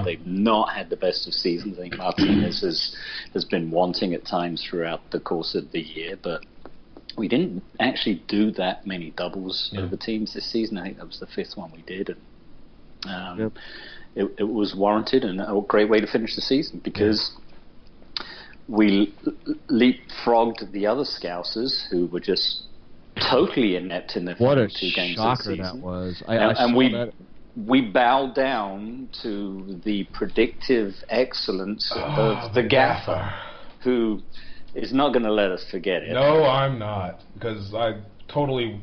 They've not had the best of seasons. I think Martinez has been wanting at times throughout the course of the year, but we didn't actually do that many doubles over teams this season. I think that was the 5th one we did. And, it was warranted and a great way to finish the season because we leapfrogged the other Scousers who were just totally inept in their final 2 games of the season. What a shocker that was. And we bowed down to the predictive excellence of the gaffer, who is not going to let us forget it. No, I'm not, because I totally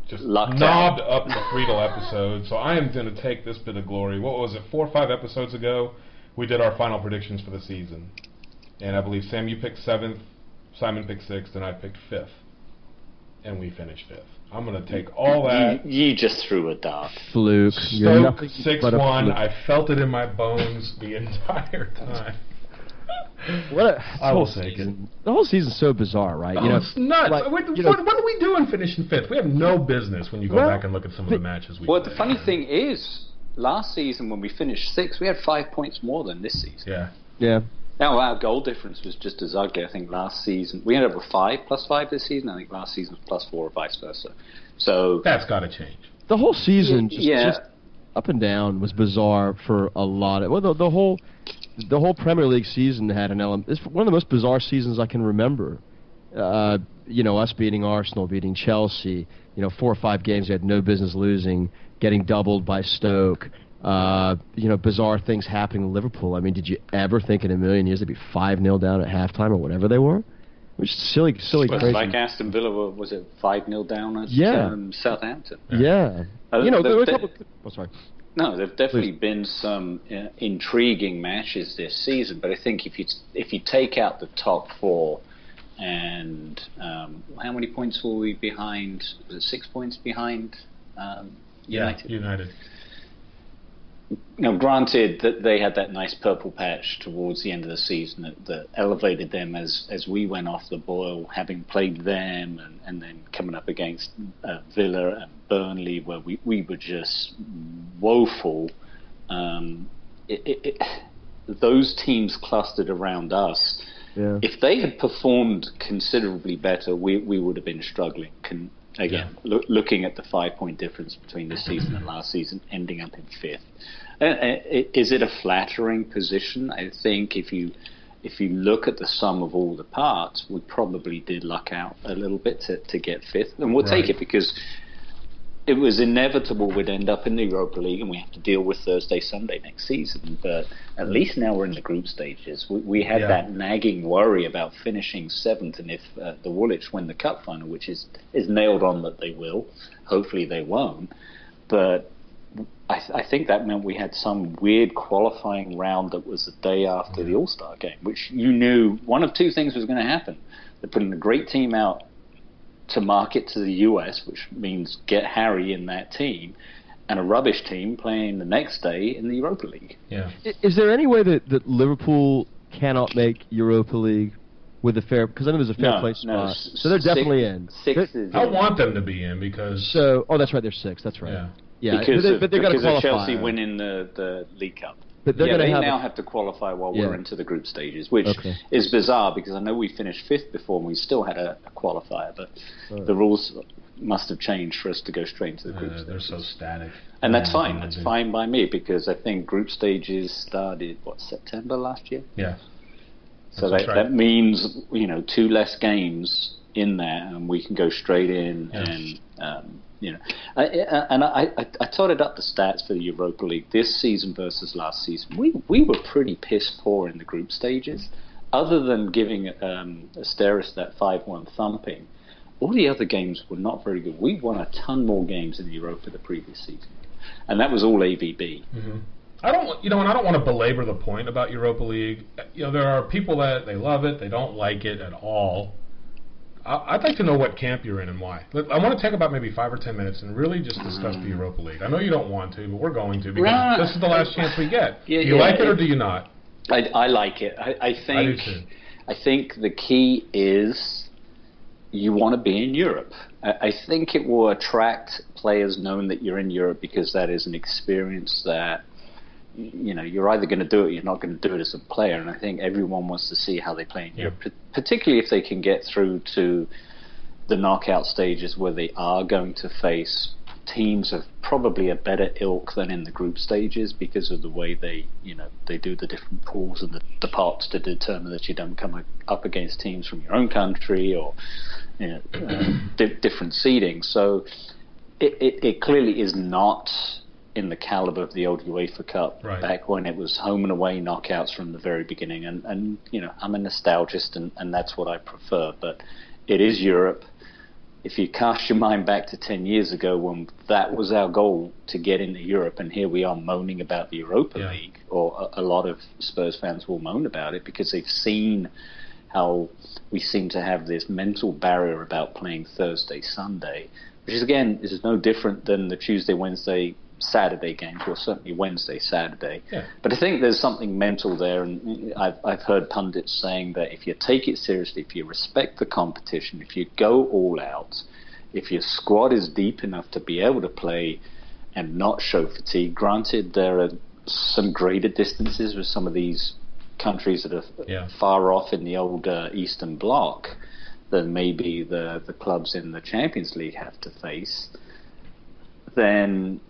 just knobbed up the Friedel episode, so I am going to take this bit of glory. What was it, 4 or 5 episodes ago, we did our final predictions for the season. And I believe, Sam, you picked 7th, Simon picked 6th, and I picked 5th. And we finished 5th. I'm going to take all that. You just threw a dart. Fluke. Stoke 6-1. I felt it in my bones the entire time. I will take it. The whole season's so bizarre, right? Oh, it's nuts. What are we doing finishing 5th? We have no business when you go back and look at some of the matches we played. The funny thing is, last season when we finished 6th, we had 5 points more than this season. Yeah. Now, our goal difference was just as ugly. I think last season, we ended up with 5 plus 5 this season. I think last season was plus 4 or vice versa. So that's got to change. The whole season, just up and down, was bizarre for a lot of... Well, the whole Premier League season had an element... It's one of the most bizarre seasons I can remember. Us beating Arsenal, beating Chelsea, 4 or 5 games we had no business losing, getting doubled by Stoke... bizarre things happening in Liverpool. I mean, did you ever think in a million years they'd be 5-0 down at halftime or whatever they were? Which is silly, crazy. Like Aston Villa, was it 5-0 down at Southampton? Yeah. There were a couple... sorry. No, there've definitely been some intriguing matches this season, but I think if you take out the top 4 and how many points were we behind? Was it 6 points behind United? United. Now, granted that they had that nice purple patch towards the end of the season that elevated them as we went off the boil, having played them and then coming up against Villa and Burnley, where we were just woeful. Those teams clustered around us. Yeah. If they had performed considerably better, we would have been struggling. Looking at the 5-point difference between this season and last season, ending up in 5th. Is it a flattering position? I think if you look at the sum of all the parts, we probably did luck out a little bit to get 5th. And we'll take it because it was inevitable we'd end up in the Europa League and we have to deal with Thursday, Sunday next season. But at least now we're in the group stages. We had that nagging worry about finishing 7th, and if the Woolwich win the cup final, which is nailed on that they will, hopefully they won't. But I think that meant we had some weird qualifying round that was the day after the All-Star game, which you knew one of 2 things was going to happen. They're putting a great team out to market to the US, which means get Harry in that team, and a rubbish team playing the next day in the Europa League. Yeah. Is there any way that Liverpool cannot make Europa League with a fair... Because I know there's a fair play spot. So they're definitely in. I want them to be in because... that's right, they're 6th. That's right. Yeah. Because of Chelsea winning the League Cup. But they now have to qualify while we're into the group stages, which is bizarre because I know we finished 5th before and we still had a qualifier, but the rules must have changed for us to go straight into the group stages. They're so static. And that's fine. That's fine by me because I think group stages started, September last year? Yeah. So that means, 2 less games in there and we can go straight in and... I totted up the stats for the Europa League this season versus last season. We were pretty piss poor in the group stages. Other than giving Asteris that 5-1 thumping, all the other games were not very good. We won a ton more games in the Europa the previous season, and that was all AVB. Mm-hmm. I don't want to belabor the point about Europa League. There are people that they love it, they don't like it at all. I'd like to know what camp you're in and why. I want to take about maybe 5 or 10 minutes and really just discuss the Europa League. I know you don't want to, but we're going to because this is the last chance we get. Do you like it or do you not? I like it. I think. I do too. I think the key is you want to be in Europe. I think it will attract players knowing that you're in Europe because that is an experience that you're either going to do it or you're not going to do it as a player. And I think everyone wants to see how they play in Europe, particularly if they can get through to the knockout stages where they are going to face teams of probably a better ilk than in the group stages because of the way they do the different pools and the parts to determine that you don't come up against teams from your own country or different seeding. So it clearly is not in the caliber of the old UEFA Cup back when it was home and away knockouts from the very beginning. And I'm a nostalgist and that's what I prefer. But it is Europe. If you cast your mind back to 10 years ago when that was our goal to get into Europe, and here we are moaning about the Europa League, or a lot of Spurs fans will moan about it because they've seen how we seem to have this mental barrier about playing Thursday, Sunday, which is, again, is no different than the Tuesday, Wednesday, Saturday games, or certainly Wednesday, Saturday. Yeah. But I think there's something mental there, and I've heard pundits saying that if you take it seriously, if you respect the competition, if you go all out, if your squad is deep enough to be able to play and not show fatigue, granted there are some greater distances with some of these countries that are far off in the old Eastern Bloc than maybe the clubs in the Champions League have to face, then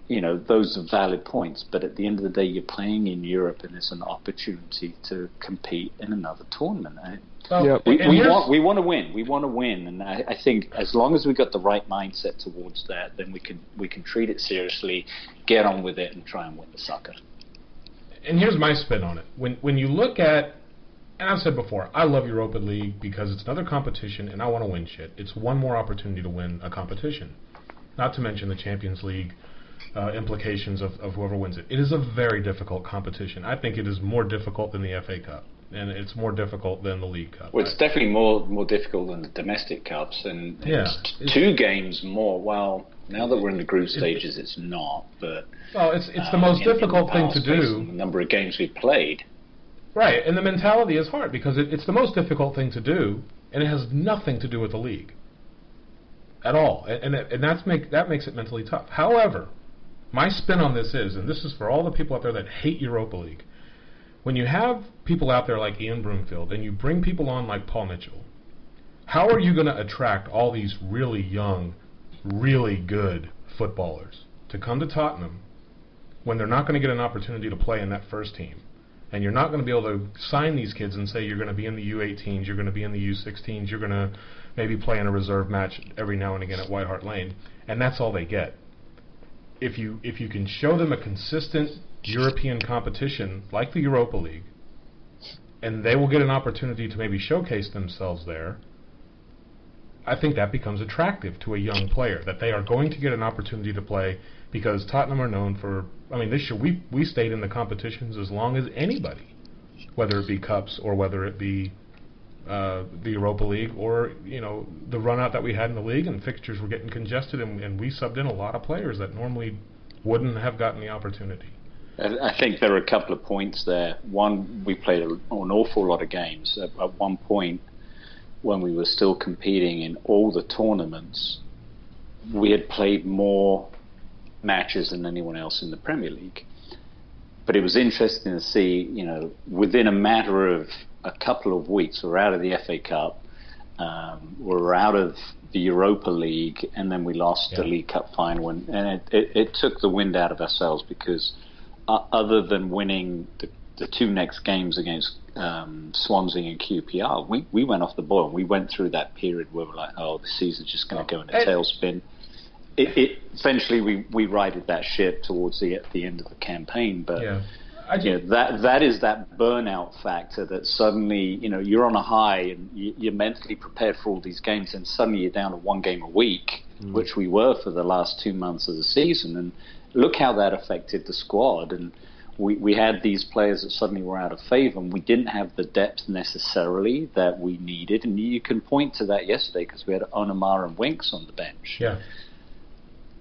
those are valid points. But at the end of the day, you're playing in Europe, and it's an opportunity to compete in another tournament. We want to win. We want to win, and I think as long as we got the right mindset towards that, then we can treat it seriously, get on with it, and try and win the sucker. And here's my spin on it. When you look at, and I've said before, I love Europa League because it's another competition, and I want to win shit. It's one more opportunity to win a competition. Not to mention the Champions League implications of whoever wins it. It is a very difficult competition. I think it is more difficult than the FA Cup, and it's more difficult than the League Cup. Well, it's definitely more difficult than the domestic cups, and it's 2 games more. Well, now that we're in the group stages, it's not. But it's the most difficult thing to do. The number of games we've played. Right, and the mentality is hard because it's the most difficult thing to do, and it has nothing to do with the league at all, and that makes it mentally tough. However, my spin on this is, and this is for all the people out there that hate Europa League, when you have people out there like Ian Broomfield and you bring people on like Paul Mitchell, how are you going to attract all these really young, really good footballers to come to Tottenham when they're not going to get an opportunity to play in that first team? And you're not going to be able to sign these kids and say you're going to be in the U18s, you're going to be in the U16s, you're going to maybe play in a reserve match every now and again at White Hart Lane, and that's all they get. If you can show them a consistent European competition like the Europa League, and they will get an opportunity to maybe showcase themselves there, I think that becomes attractive to a young player, that they are going to get an opportunity to play, because Tottenham are known for, this year we stayed in the competitions as long as anybody, whether it be cups or whether it be the Europa League or the run out that we had in the league, and fixtures were getting congested, and we subbed in a lot of players that normally wouldn't have gotten the opportunity. I think there are a couple of points there. One, we played an awful lot of games. At one point, when we were still competing in all the tournaments, we had played more matches than anyone else in the Premier League. But it was interesting to see, within a matter of a couple of weeks, we're out of the FA Cup, we're out of the Europa League, and then we lost the League Cup final. And it took the wind out of our sails, because other than winning the 2 next games against Swansea and QPR, we went off the boil. We went through that period where we're like, the season's just going to go in a tailspin. Eventually we righted that ship towards the end of the campaign, but that is that burnout factor, that suddenly you're on a high and you're mentally prepared for all these games, and suddenly you're down to 1 game a week, which we were for the last 2 months of the season, and look how that affected the squad. And we had these players that suddenly were out of favour, and we didn't have the depth necessarily that we needed, and you can point to that yesterday because we had Onamar and Winks on the bench. Yeah.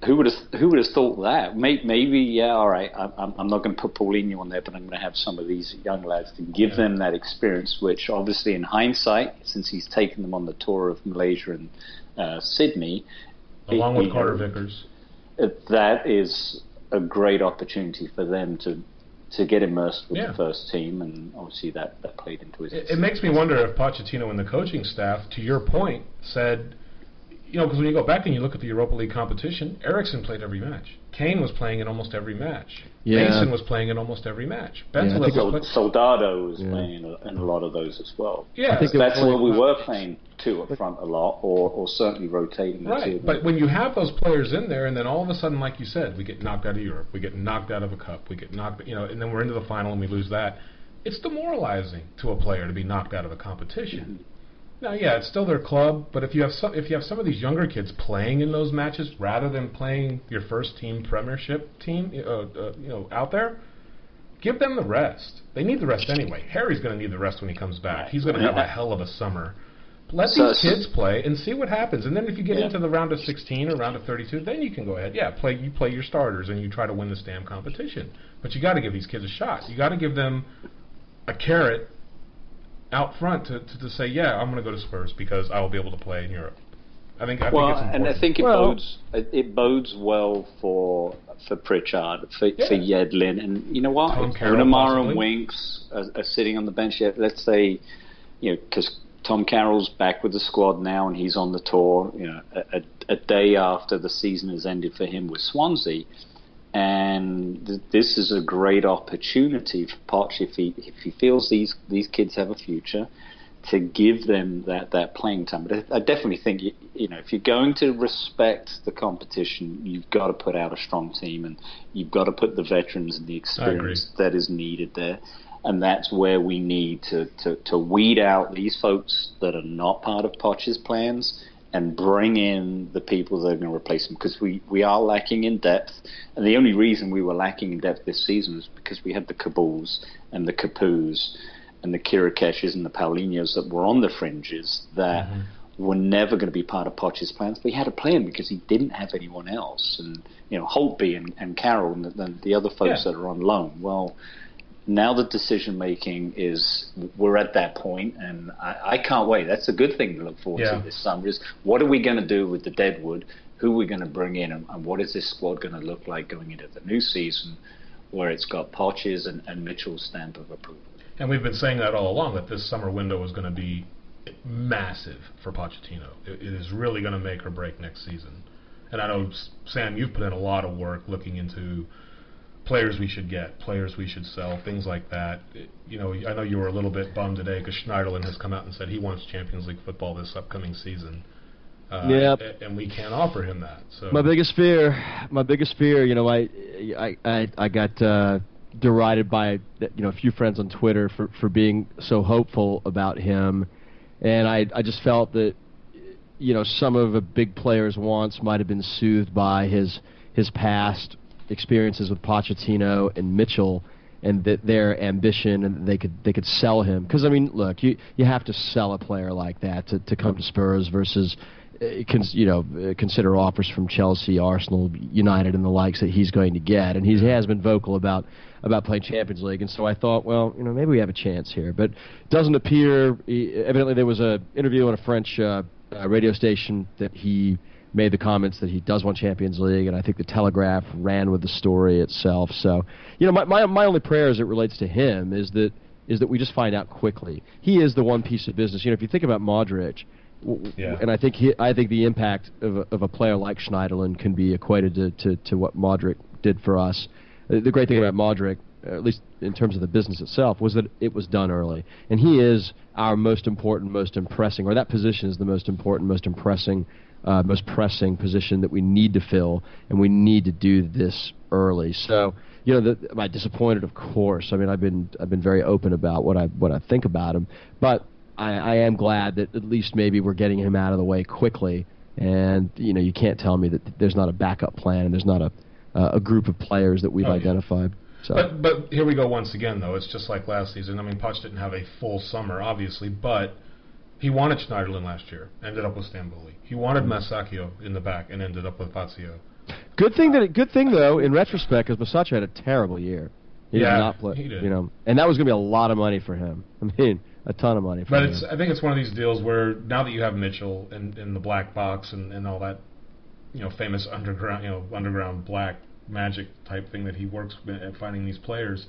Who would have thought that? Maybe all right, I'm not going to put Paulinho on there, but I'm going to have some of these young lads to give them that experience, which obviously in hindsight, since he's taken them on the tour of Malaysia and Sydney, along with Carter Vickers, that is a great opportunity for them to to get immersed with the first team, and obviously that played into his. It makes me wonder if Pochettino and the coaching staff, to your point, said, because when you go back and you look at the Europa League competition, Eriksen played every match. Kane was playing in almost every match. Mason was playing in almost every match. Soldado was playing in a lot of those as well. Yeah, I think that's where we were playing two up front a lot, or certainly rotating the two. But when you have those players in there, and then all of a sudden, like you said, we get knocked out of Europe, we get knocked out of a cup, we get knocked, and then we're into the final and we lose that. It's demoralizing to a player to be knocked out of a competition. Mm-hmm. Now, it's still their club, but if you have some of these younger kids playing in those matches rather than playing your first team Premiership team, out there, give them the rest. They need the rest anyway. Harry's going to need the rest when he comes back. He's going to have a hell of a summer. Let these kids play and see what happens. And then if you get into the round of 16 or round of 32, then you can go ahead. You play your starters and you try to win this damn competition. But you got to give these kids a shot. You got to give them a carrot out front to say, I'm going to go to Spurs because I will be able to play in Europe. I think it's important. And I think it bodes well for Pritchard, for Yedlin, and you know what? Unamara and Winks are sitting on the bench. Let's say, because Tom Carroll's back with the squad now and he's on the tour. A day after the season has ended for him with Swansea. And this is a great opportunity for Poch, if he feels these kids have a future, to give them that playing time. But I definitely think if you're going to respect the competition, you've got to put out a strong team, and you've got to put the veterans and the experience that is needed there. And that's where we need to weed out these folks that are not part of Poch's plans and bring in the people that are going to replace them, because we are lacking in depth. And the only reason we were lacking in depth this season was because we had the Kabuls and the Kapus and the Kirakeshes and the Paulinhos that were on the fringes that were never going to be part of Poch's plans. But he had to play them because he didn't have anyone else. And, Holtby and Carroll and the other folks that are on loan. Well, now the decision-making we're at that point, and I can't wait. That's a good thing to look forward to this summer, is what are we going to do with the Deadwood? Who are we going to bring in? And what is this squad going to look like going into the new season, where it's got Poch's and Mitchell's stamp of approval? And we've been saying that all along, that this summer window is going to be massive for Pochettino. It is really going to make or break next season. And I know, Sam, you've put in a lot of work looking into players we should get, players we should sell, things like that. I know you were a little bit bummed today because Schneiderlin has come out and said he wants Champions League football this upcoming season. And we can't offer him that. So my biggest fear, I got derided by a few friends on Twitter for being so hopeful about him, and I just felt that some of a big player's wants might have been soothed by his past experiences with Pochettino and Mitchell, and their ambition, and they could sell him. Because look, you have to sell a player like that to come to Spurs versus consider offers from Chelsea, Arsenal, United, and the likes that he's going to get. And he has been vocal about playing Champions League. And so I thought, well, maybe we have a chance here. But it doesn't appear. Evidently, there was an interview on a French radio station that he made the comments that he does want Champions League, and I think the Telegraph ran with the story itself. So, my only prayer as it relates to him is that we just find out quickly. He is the one piece of business. If you think about Modric, and I think the impact of a player like Schneiderlin can be equated to what Modric did for us. The great thing about Modric, at least in terms of the business itself, was that it was done early, and he is our most important, most impressing, or that position is the most important, most impressing, most pressing position that we need to fill, and we need to do this early. So, am I disappointed? Of course. I've been very open about what I think about him, but I am glad that at least maybe we're getting him out of the way quickly. And you can't tell me that there's not a backup plan and there's not a group of players that we've identified. So. But here we go once again, though. It's just like last season. Poch didn't have a full summer, obviously, but he wanted Schneiderlin last year, ended up with Stamboli. He wanted Masaccio in the back and ended up with Fazio. Good thing though, in retrospect, because Masaccio had a terrible year. He did not play. He did. And that was going to be a lot of money for him. A ton of money for him. But I think it's one of these deals where now that you have Mitchell in the black box and all that, famous underground black magic type thing that he works at finding these players,